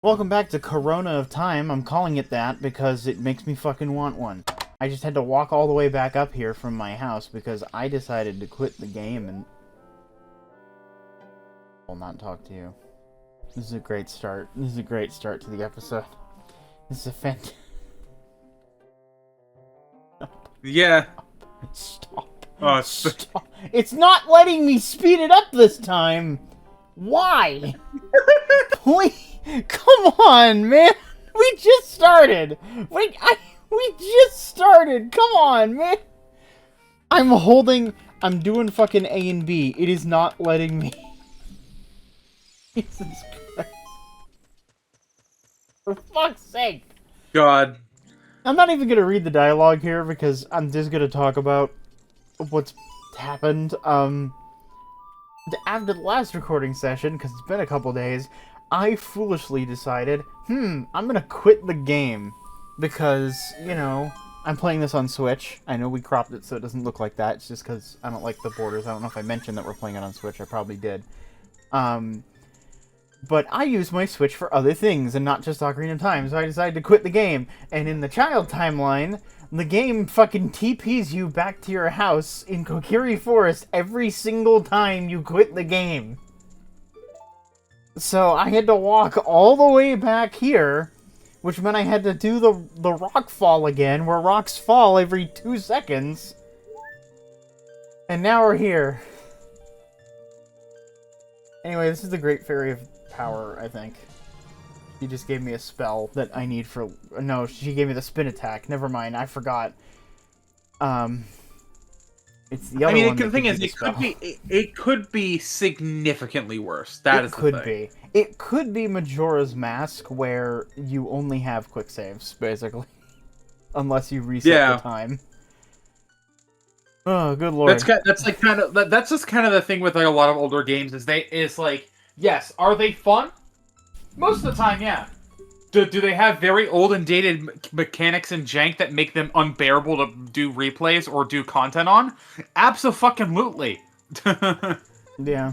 Welcome back to Corona of Time. I'm calling it that because it makes me fucking want one. I just had to walk all the way back up here from my house because I decided to quit the game and... will not talk to you. This is a great start. This is a great start to the episode. This is a fantastic... Yeah. Stop. Oh, Stop. It's not letting me speed it up this time! Why? Please! Come on, man! We just started! We just started! Come on, man! I'm doing fucking A and B. It is not letting me. Jesus Christ. For fuck's sake! God. I'm not even gonna read the dialogue here because I'm just gonna talk about what's happened. After the last recording session, because it's been a couple days, I foolishly decided, I'm gonna quit the game. Because, you know, I'm playing this on Switch. I know we cropped it so it doesn't look like that. It's just because I don't like the borders. I don't know if I mentioned that we're playing it on Switch. I probably did. But I use my Switch for other things and not just Ocarina of Time, so I decided to quit the game. And in the child timeline, the game fucking TPs you back to your house in Kokiri Forest every single time you quit the game. So I had to walk all the way back here, which meant I had to do the rock fall again, where rocks fall every 2 seconds. And now we're here. Anyway, this is the Great Fairy of Power, I think. She just gave me a spell that I need for... No, she gave me the spin attack. Never mind, I forgot. It's the other one. The thing is, it could be significantly worse. That is the thing. It could be. It could be Majora's Mask, where you only have quick saves, basically. Unless you reset the time. Oh, good lord. That's just kind of the thing with like a lot of older games is like, yes, are they fun? Most of the time, yeah. Do they have very old and dated mechanics and jank that make them unbearable to do replays or do content on? Abso-fucking-lutely. Yeah.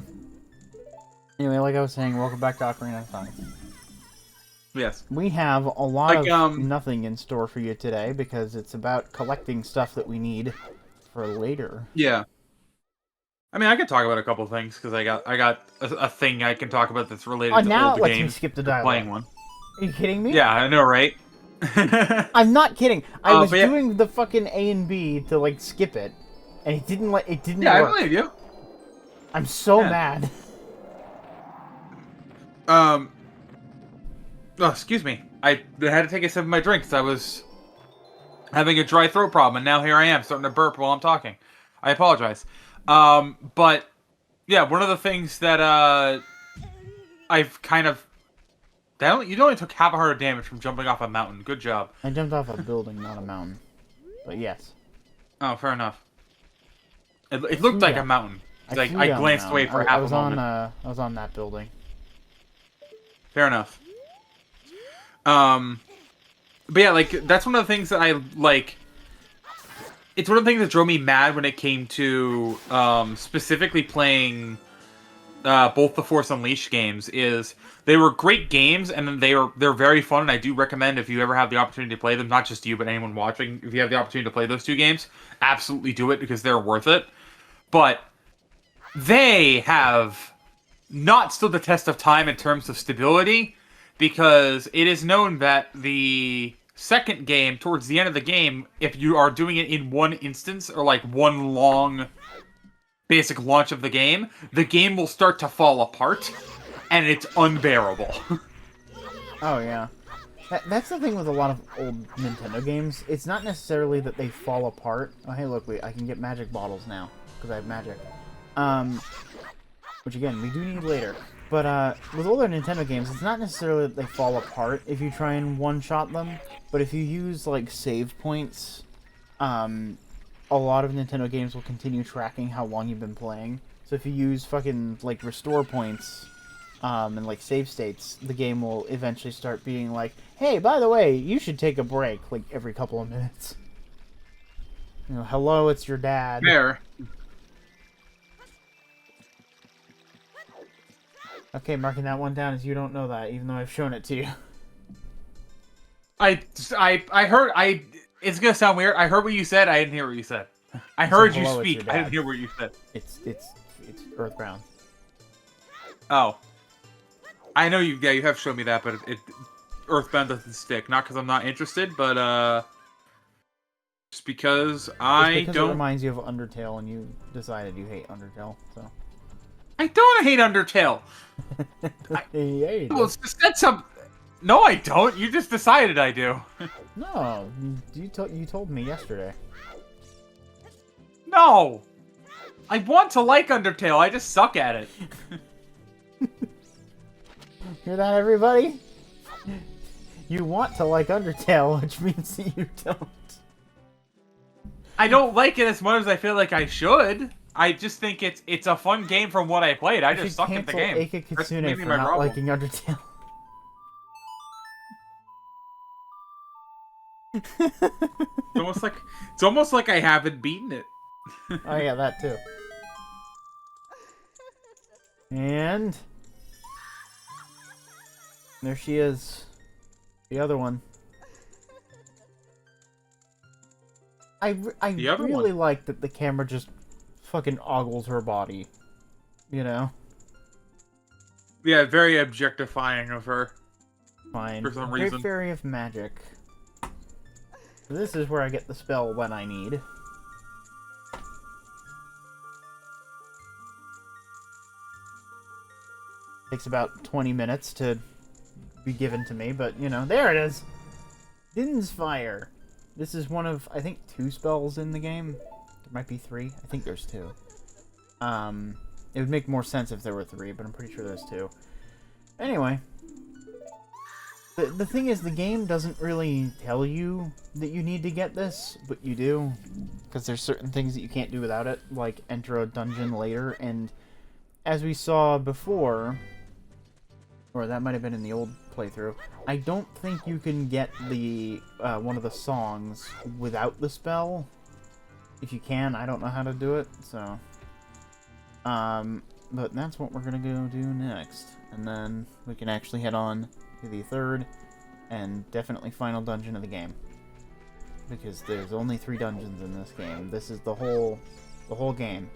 Anyway, like I was saying, welcome back to Ocarina of Time. Yes. We have a lot of nothing in store for you today because it's about collecting stuff that we need for later. Yeah. I mean, I could talk about a couple things because I got a thing I can talk about that's related to now old it lets games. me skip the dialogue. Playing one. Are you kidding me? Yeah, I know, right? I'm not kidding. I was doing the fucking A and B to like skip it, and it didn't work. Yeah, I believe you. I'm so mad. Oh, excuse me. I had to take a sip of my drink because I was having a dry throat problem, and now here I am starting to burp while I'm talking. I apologize. But yeah, one of the things that I've kind of you only took half a heart of damage from jumping off a mountain. Good job. I jumped off a building, not a mountain. But yes. Oh, fair enough. It looked like a mountain. Like I glanced away for half a moment. I was on that building. Fair enough. But yeah, like that's one of the things that I like. It's one of the things that drove me mad when it came to specifically playing both the Force Unleashed games. Is they were great games and they're very fun, and I do recommend if you ever have the opportunity to play them, not just you but anyone watching, if you have the opportunity to play those two games, absolutely do it because they're worth it. But they have not stood the test of time in terms of stability, because it is known that the second game, towards the end of the game, if you are doing it in one instance, or like one long basic launch of the game will start to fall apart, and it's unbearable. Oh, yeah. That's the thing with a lot of old Nintendo games. It's not necessarily that they fall apart. Oh, hey, look, I can get magic bottles now, because I have magic. Which, again, we do need later. But with older Nintendo games, it's not necessarily that they fall apart if you try and one-shot them, but if you use, like, save points, a lot of Nintendo games will continue tracking how long you've been playing. So if you use fucking, like, restore points, and, like, save states, the game will eventually start being like, hey, by the way, you should take a break, like, every couple of minutes. You know, hello, it's your dad. Fair. Okay, marking that one down as you don't know that, even though I've shown it to you. I heard. It's gonna sound weird. I heard what you said. I didn't hear what you said. I heard you hello, it's speak. your I dad. didn't hear what you said. It's Earthbound. Oh. I know you. Yeah, you have shown me that, but Earthbound doesn't stick. Not because I'm not interested, but just because I It don't. reminds you of Undertale, and you decided you hate Undertale. So. I don't hate Undertale. Yeah, you do. Well, that's some. No, I don't. You just decided I do. No, you told me yesterday. No. I want to like Undertale. I just suck at it. Hear that, everybody? You want to like Undertale, which means that you don't. I don't like it as much as I feel like I should. I just think it's a fun game from what I played. I just suck at the game. Aka That's Kitsune maybe for my not problem. liking Undertale. It's almost like I haven't beaten it. Oh yeah, that too. And there she is, the other one. I The other really one? like that the camera just fucking ogles her body, you know? Yeah, very objectifying of her. Fine. For some Great reason. Fairy of Magic. This is where I get the spell when I need. Takes about 20 minutes to be given to me, but, you know, there it is! Din's Fire. This is one of, I think, 2 spells in the game. There might be 3. I think there's 2. It would make more sense if there were 3, but I'm pretty sure there's 2. Anyway. The thing is, the game doesn't really tell you that you need to get this, but you do. Because there's certain things that you can't do without it, like enter a dungeon later, and as we saw before, or that might have been in the old playthrough, I don't think you can get the one of the songs without the spell. If you can, I don't know how to do it, so... but that's what we're gonna go do next. And then we can actually head on to the third and definitely final dungeon of the game. Because there's only 3 dungeons in this game. This is the whole game.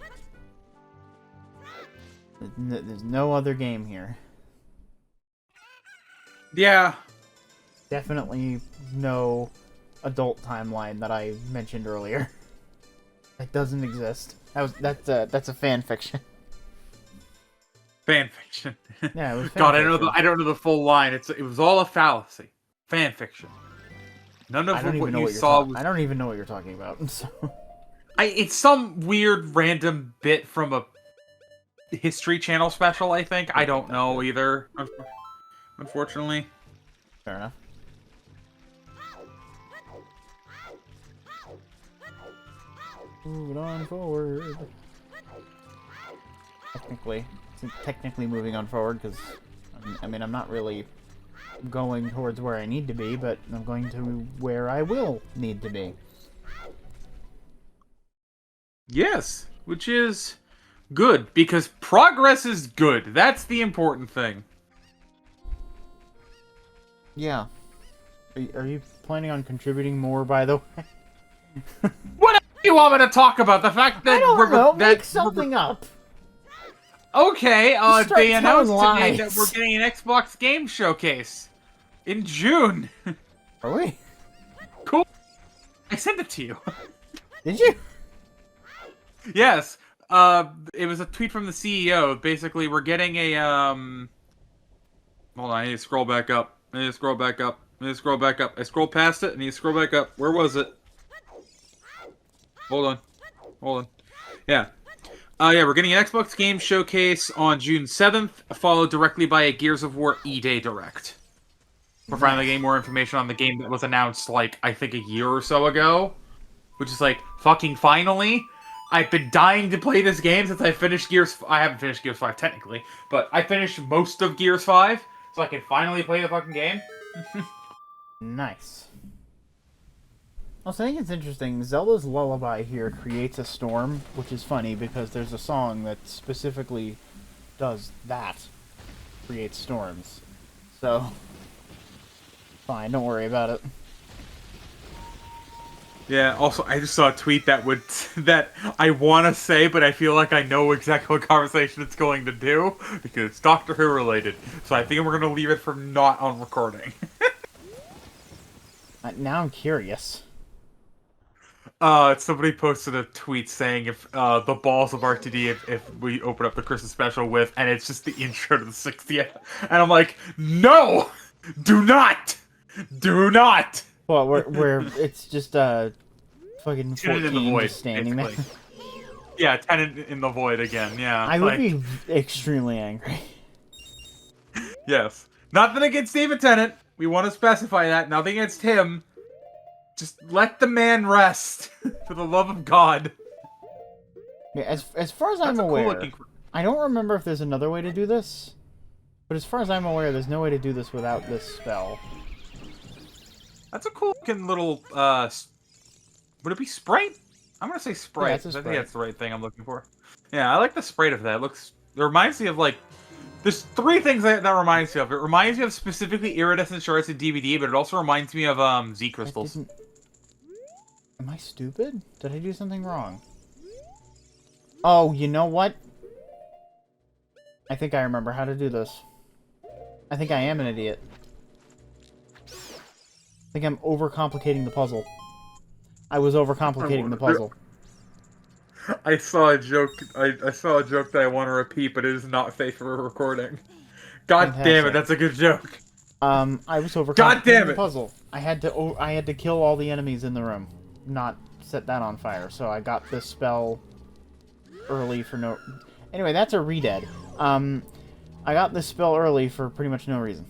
There's no other game here. Yeah. Definitely no adult timeline that I mentioned earlier. It doesn't exist. That's a fan fiction. Fan fiction. Yeah, it was fan God, fiction. I don't know the full line. It was all a fallacy. Fan fiction. None of what you saw was... I don't even know what you're talking about. So. It's some weird random bit from a History Channel special, I think. I don't know either, unfortunately. Fair enough. Moving on forward. Technically moving on forward, because, I mean, I'm not really going towards where I need to be, but I'm going to where I will need to be. Yes, which is good, because progress is good. That's the important thing. Yeah. Are you planning on contributing more, by the way? What do you want me to talk about? The fact that I don't know. that Make something up. Okay, Start they announced telling today lies. that we're getting an Xbox Game Showcase in June. Are we? Cool. I sent it to you. Did you? Yes. It was a tweet from the CEO. Basically, we're getting a Hold on, I need to scroll back up. I scrolled past it. I need to scroll back up. Where was it? Hold on. Yeah. Yeah, we're getting an Xbox Game Showcase on June 7th, followed directly by a Gears of War E-Day Direct. We're finally getting more information on the game that was announced, like, I think a year or so ago. Which is like, fucking finally. I've been dying to play this game since I finished Gears... I haven't finished Gears 5, technically. But I finished most of Gears 5, so I can finally play the fucking game. Nice. Also, I think it's interesting. Zelda's Lullaby here creates a storm, which is funny because there's a song that specifically does that. creates storms. So, fine, don't worry about it. Yeah, also, I just saw a tweet that I want to say, but I feel like I know exactly what conversation it's going to do, because it's Doctor Who related. So I think we're going to leave it for not on recording. Now I'm curious. Somebody posted a tweet saying if the balls of RTD if we open up the Christmas special with, and it's just the intro to the 60th, and I'm like, no, do not, do not. Well, where it's just fucking Tenant 14 in the void, just standing basically. there. Yeah, Tenant in the void again. Yeah, I would be extremely angry. Yes, nothing against David Tennant. We want to specify that. Nothing against him. Just let the man rest, for the love of God. Yeah, as far as I'm aware, I don't remember if there's another way to do this, but as far as I'm aware, there's no way to do this without this spell. That's a cool looking little, would it be Sprite? I'm gonna say Sprite. Yeah, it's a I think Sprite. that's the right thing I'm looking for. Yeah, I like the Sprite of that. It reminds me of, like, there's three things that reminds me of. It reminds me of specifically iridescent shards in DVD, but it also reminds me of, Z crystals. Am I stupid? Did I do something wrong? Oh, you know what? I think I remember how to do this. I think I am an idiot. I think I'm overcomplicating the puzzle. I was overcomplicating the puzzle. I saw a joke. I saw a joke that I want to repeat, but it is not safe for a recording. God damn it, that's a good joke. I was overcomplicating damn the it. puzzle. I had to kill all the enemies in the room, not set that on fire. So I got this spell early for no. Anyway, that's a redead. I got this spell early for pretty much no reason.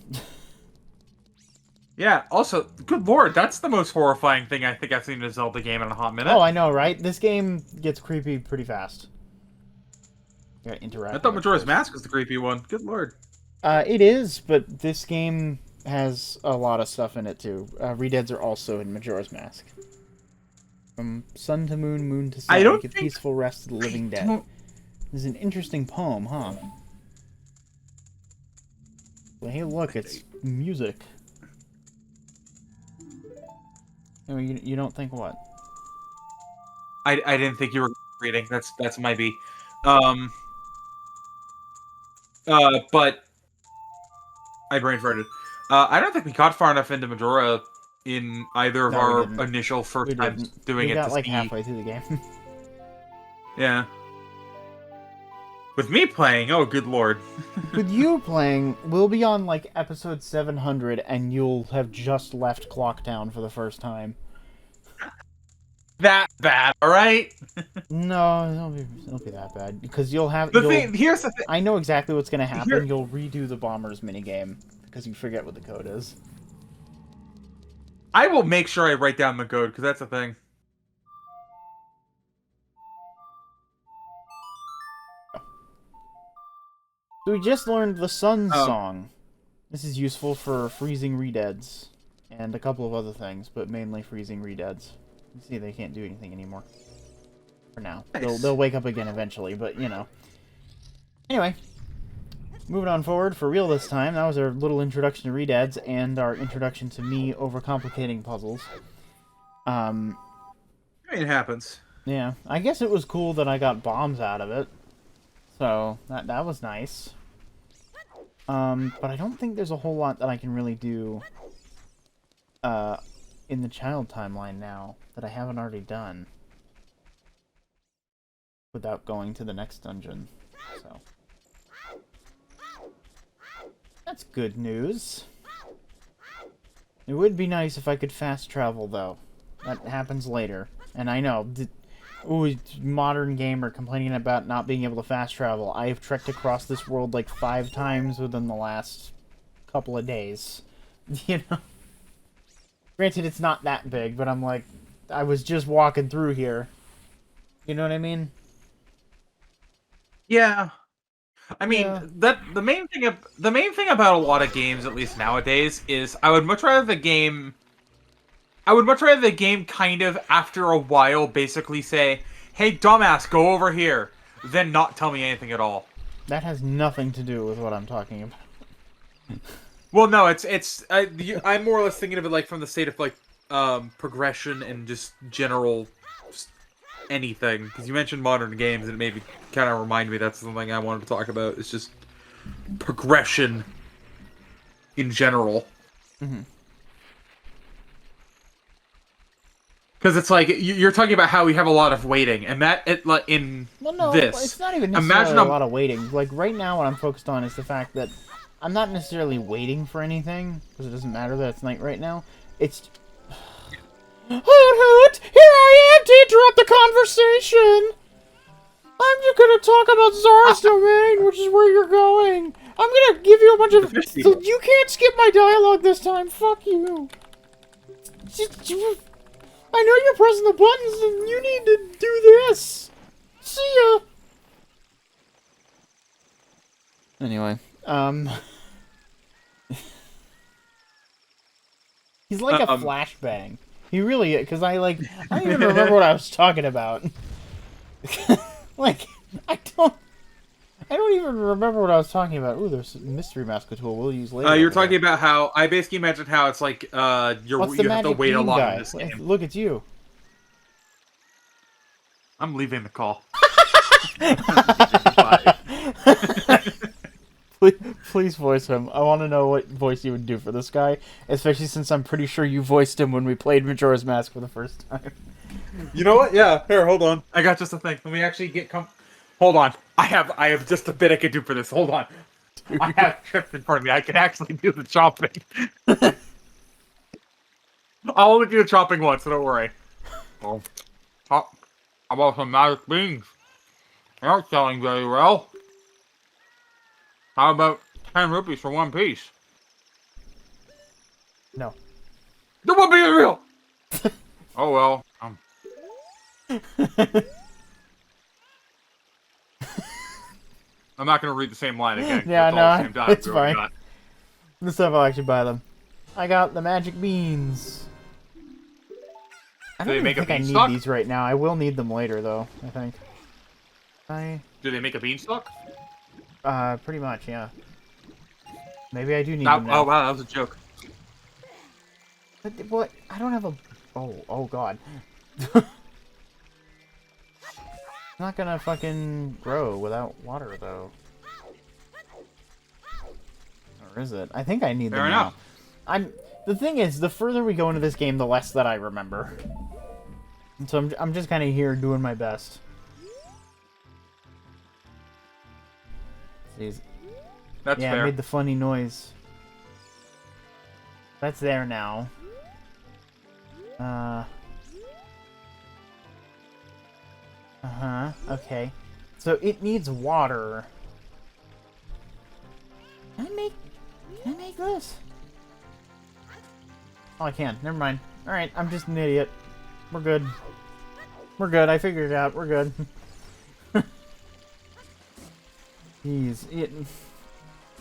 Yeah, also, good lord, that's the most horrifying thing I think I've seen in a Zelda game in a hot minute. Oh, I know, right? This game gets creepy pretty fast. You gotta interact. I thought Majora's Mask was the creepy one. Good lord. It is, but this game has a lot of stuff in it too. Redeads are also in Majora's Mask. From sun to moon, moon to sun, give peaceful rest to the living dead. This is an interesting poem, huh? Well, hey, look, it's music. I mean, you don't think what? I didn't think you were reading. That's my B. But I brain farted. I don't think we got far enough into Majora in either of our initial first times doing it. We got like halfway through the game. Yeah. With me playing, oh good lord. With you playing, we'll be on like episode 700 and you'll have just left Clock Town for the first time. That bad, alright? No, it'll be that bad. Because you'll have... Here's the thing. I know exactly what's going to happen. You'll redo the Bombers minigame because you forget what the code is. I will make sure I write down the code, because that's the thing. So we just learned the Sun Song. This is useful for freezing redeads. And a couple of other things, but mainly freezing redeads. You see, they can't do anything anymore. For now. Nice. They'll wake up again eventually, but, you know. Anyway. Moving on forward, for real this time. That was our little introduction to redeads, and our introduction to me overcomplicating puzzles. I mean, it happens. Yeah. I guess it was cool that I got bombs out of it. So, that was nice. But I don't think there's a whole lot that I can really do in the child timeline now that I haven't already done without going to the next dungeon. So that's good news. It would be nice if I could fast travel, though. That happens later. And I know, ooh, modern gamer complaining about not being able to fast travel. I have trekked across this world like 5 times within the last couple of days. You know? Granted, it's not that big, but I'm like, I was just walking through here. You know what I mean? Yeah. I mean, the main thing about a lot of games, at least nowadays, is I would much rather the game kind of, after a while, basically say, hey, dumbass, go over here, than not tell me anything at all. That has nothing to do with what I'm talking about. Well, no, I'm more or less thinking of it like from the state of like progression and just general anything. Because you mentioned modern games, and it made me kind of remind me that's something I wanted to talk about. It's just progression in general. Mm-hmm. Because it's like you're talking about how we have a lot of waiting, and that in Well, no, this. it's not even necessarily Imagine a lot of waiting. Like, right now what I'm focused on is the fact that I'm not necessarily waiting for anything, because it doesn't matter that it's night right now. It's... Hoot hoot! Here I am to interrupt the conversation! I'm just gonna talk about Zora's Domain, which is where you're going. I'm gonna give you a bunch of... So you can't skip my dialogue this time, fuck you. I know you're pressing the buttons and you need to do this. See ya. Anyway, he's like a flashbang. He really, because I don't even remember what I was talking about. Like, I don't even remember what I was talking about. Ooh, there's a mystery mask tool we'll use later. You're talking about how I basically imagined how it's like you have to wait a lot in this game. Look, it's you. I'm leaving the call. Please voice him. I want to know what voice you would do for this guy, especially since I'm pretty sure you voiced him when we played Majora's Mask for the first time. You know what? Yeah. Here, hold on. I got just a thing. Let me actually Hold on. I have just a bit I could do for this. Hold on. Dude. I have chips in front of me. I can actually do the chopping. I'll only do the chopping once, so don't worry. Oh, how about some magic beans? They're not selling very well. How about 10 rupees for one piece? No. The one piece is real! Oh well. I'm not going to read the same line again. Yeah, no, it's, it's fine. This time I'll actually buy them. I got the magic beans. I don't even think I need these right now. I will need them later, though, I think. Do they make a beanstalk? Pretty much, yeah. Maybe I do need them now. Oh, wow, that was a joke. But, what? I don't have a... Oh, God. Not gonna fucking grow without water, though. Or is it? I think I need them now. The thing is, the further we go into this game, the less that I remember. And so I'm just kind of here doing my best. Jeez. That's fair. I made the funny noise. That's there now. Okay. So it needs water. Can I make this? Oh, I can. Never mind. Alright, I'm just an idiot. We're good. We're good. I figured it out. We're good. Jeez.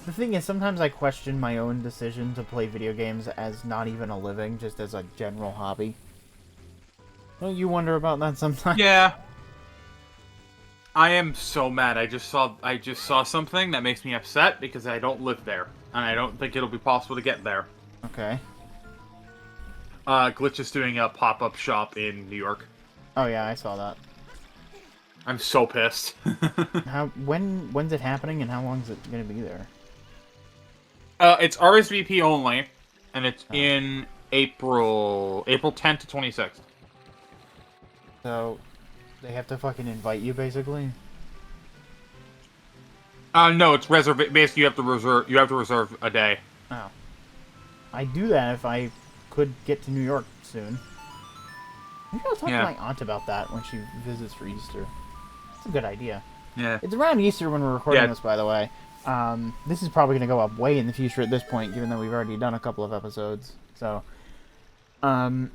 The thing is, sometimes I question my own decision to play video games as not even a living, just as a general hobby. Don't you wonder about that sometimes? Yeah. I am so mad. I just saw something that makes me upset because I don't live there, and I don't think it'll be possible to get there. Okay. Glitch is doing a pop-up shop in New York. Oh yeah, I saw that. I'm so pissed. When's it happening, and how long is it gonna be there? It's RSVP only, and it's in April 10th to 26th. So, they have to fucking invite you, basically? No, it's basically, you have to reserve a day. Oh. I'd do that if I could get to New York soon. Maybe I'll talk to my aunt about that when she visits for Easter. That's a good idea. Yeah. It's around Easter when we're recording this, by the way. This is probably going to go up way in the future at this point, given that we've already done a couple of episodes. So, also,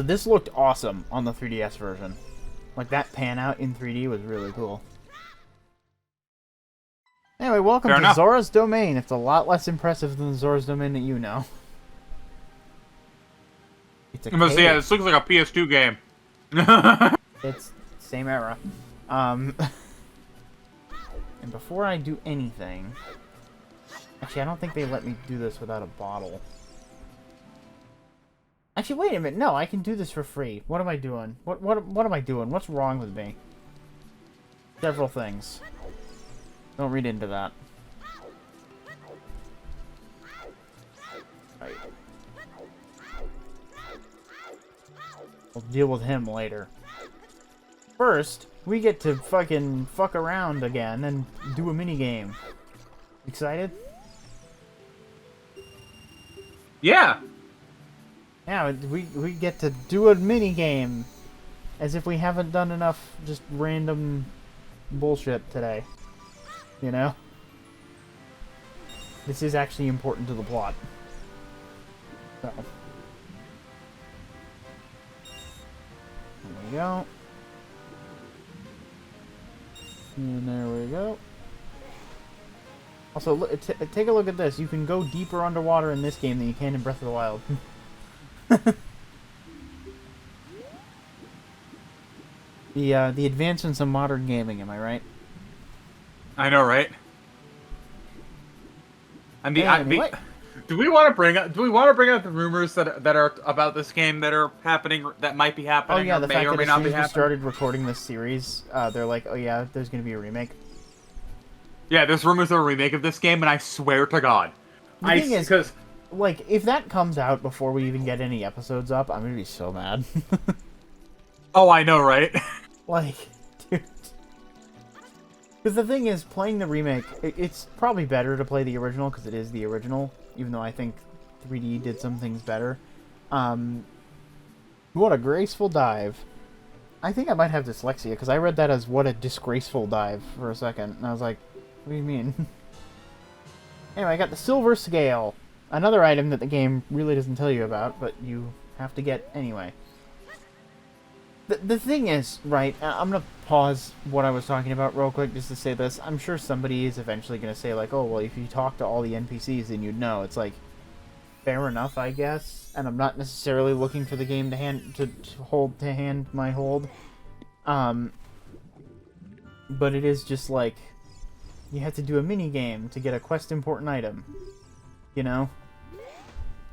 this looked awesome on the 3DS version. Like, that pan out in 3D was really cool. Anyway, welcome to Zora's Domain. It's a lot less impressive than the Zora's Domain that you know. It's a cave. Yeah, this looks like a PS2 game. It's same era. And before I do anything, Actually, I don't think they let me do this without a bottle. Actually, wait a minute. No, I can do this for free. What am I doing? What am I doing? What's wrong with me? Several things. Don't read into that. Right. We'll deal with him later. First, we get to fucking fuck around again and do a mini game. Excited? Yeah. Yeah, we get to do a mini game, as if we haven't done enough just random bullshit today. You know? This is actually important to the plot. So. There we go. And there we go. Also, look, take a look at this. You can go deeper underwater in this game than you can in Breath of the Wild. The advancements in modern gaming, am I right? I know, right? Anyway. Do we want to bring up the rumors that are about this game that are happening, that might be happening? Oh yeah, the fact or that may as not soon be as we happening? started recording this series, they're like, oh yeah, there's gonna be a remake. Yeah, there's rumors of a remake of this game, and I swear to God, The thing is, like, if that comes out before we even get any episodes up, I'm gonna be so mad. oh, I know, right? Like, dude. Because the thing is, playing the remake, it's probably better to play the original, because it is the original, even though I think 3D did some things better. What a graceful dive. I think I might have dyslexia, because I read that as what a disgraceful dive for a second, and I was like, what do you mean? Anyway, I got the silver scale. Another item that the game really doesn't tell you about, but you have to get anyway. The thing is, right, I'm going to pause what I was talking about real quick just to say this. I'm sure somebody is eventually going to say, like, oh, well, if you talk to all the NPCs, then you'd know. It's like, fair enough, I guess. And I'm not necessarily looking for the game to hand my hold. But it is just like, you have to do a mini game to get a quest important item. You know?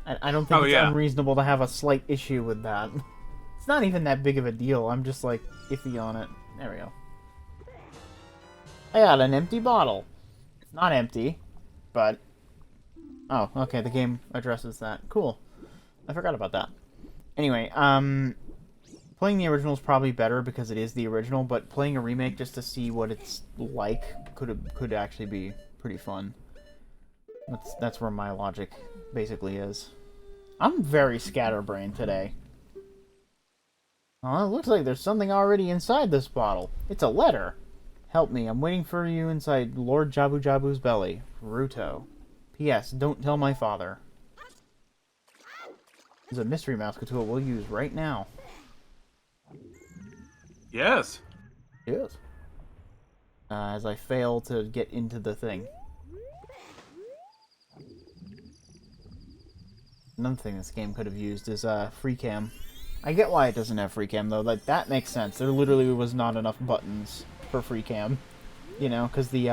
I don't think it's unreasonable to have a slight issue with that. It's not even that big of a deal. I'm just like iffy on it. There we go. I got an empty bottle. It's not empty, but... Oh, okay, the game addresses that. Cool. I forgot about that. Anyway, playing the original is probably better because it is the original, but playing a remake just to see what it's like could actually be pretty fun. That's where my logic basically is. I'm very scatterbrained today. Oh, it looks like there's something already inside this bottle. It's a letter. Help me, I'm waiting for you inside Lord Jabu Jabu's belly. Ruto. P.S. Don't tell my father. There's a mystery mouse tool we'll use right now. Yes. Yes. As I fail to get into the thing. Another thing this game could have used is free cam. I get why it doesn't have free cam though. Like that makes sense. There literally was not enough buttons for free cam, you know, because the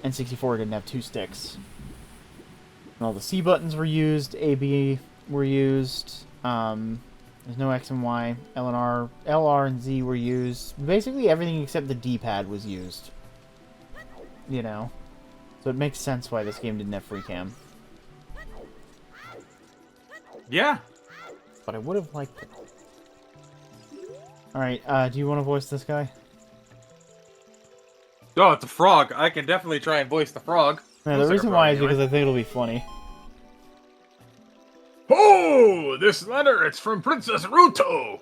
N64 didn't have 2 sticks. And all the C buttons were used, A, B were used. There's no X and Y. L and R, L, R, and Z were used. Basically everything except the D-pad was used. You know, so it makes sense why this game didn't have free cam. Yeah. But I would have liked it. Alright, do you want to voice this guy? Oh, it's a frog. I can definitely try and voice the frog. Yeah, the reason why is because I think it'll be funny. Oh, this letter, it's from Princess Ruto.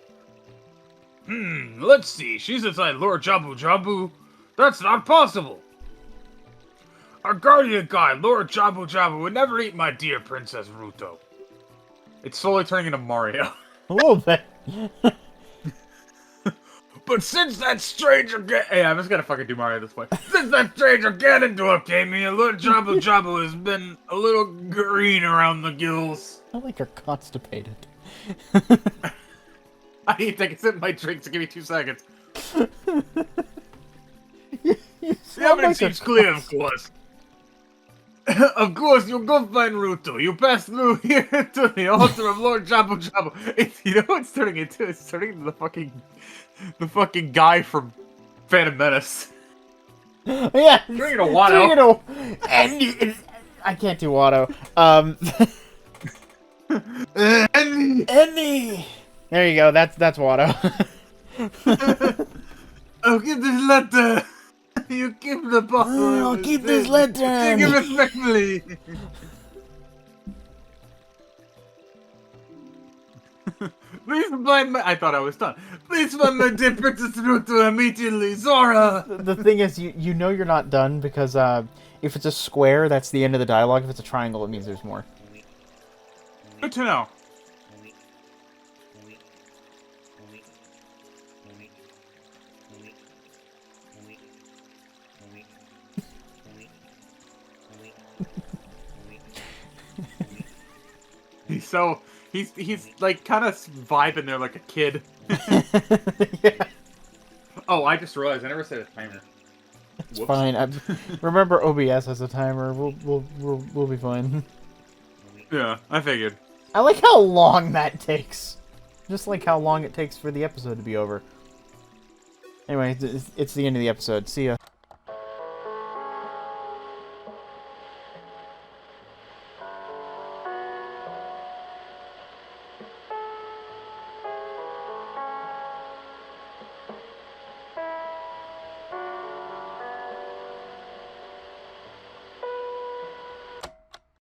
Let's see. She's inside Lord Jabu Jabu. That's not possible. Our guardian guide, Lord Jabu Jabu, would never eat my dear Princess Ruto. It's slowly turning into Mario. A little bit. But since that stranger hey, I'm just gonna fucking do Mario at this point. Since that stranger Ganondorf came here, Lord Jabu Jabu has been a little green around the gills. I like you're constipated. I need to take a sip of my drink, so give me 2 seconds. you The evidence seems clear, of course. Of course, you'll go find Ruto. You pass through here to the altar of Lord Jabu Jabu. You know what it's turning into? It's turning into the fucking guy from Phantom Menace. Yeah. Turning into Watto. And I can't do Watto. Annie. There you go. That's Watto. I'll give this letter. You keep the bottle. I'll keep this letter. Take it respectfully. Please find my. I thought I was done. Please find my dear Princess Ruto immediately, Zora. The thing is, you know you're not done because if it's a square, that's the end of the dialogue. If it's a triangle, it means there's more. Good to know. He's like kind of vibing there like a kid. Yeah. Oh, I just realized I never set a timer. It's fine. Remember, OBS has a timer. We'll be fine. Yeah, I figured. I like how long that takes. Just like how long it takes for the episode to be over. Anyway, it's the end of the episode. See ya.